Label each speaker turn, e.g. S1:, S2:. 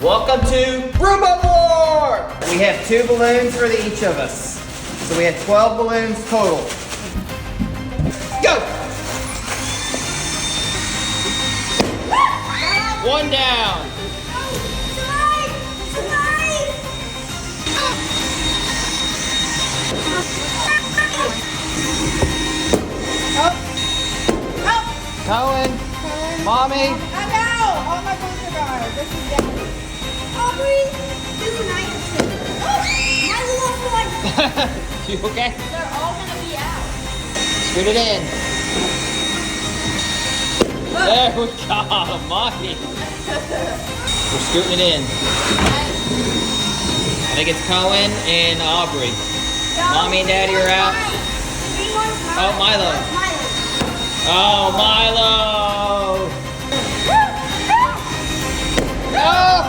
S1: Welcome to Roomba War! We have 2 balloons for each of us. So we have 12 balloons total. Go! 1 down. Cohen, Mommy.
S2: I'm out! All my balloons are gone. This is Daddy. Aubrey, do nice. Oh, my little one.
S1: You okay?
S2: They're all gonna be out.
S1: Scoot it in. There we go, Mommy. We're scooting it in. I think it's Cohen and Aubrey. Mommy and Daddy are out. Oh, Milo. Oh, Milo! Oh!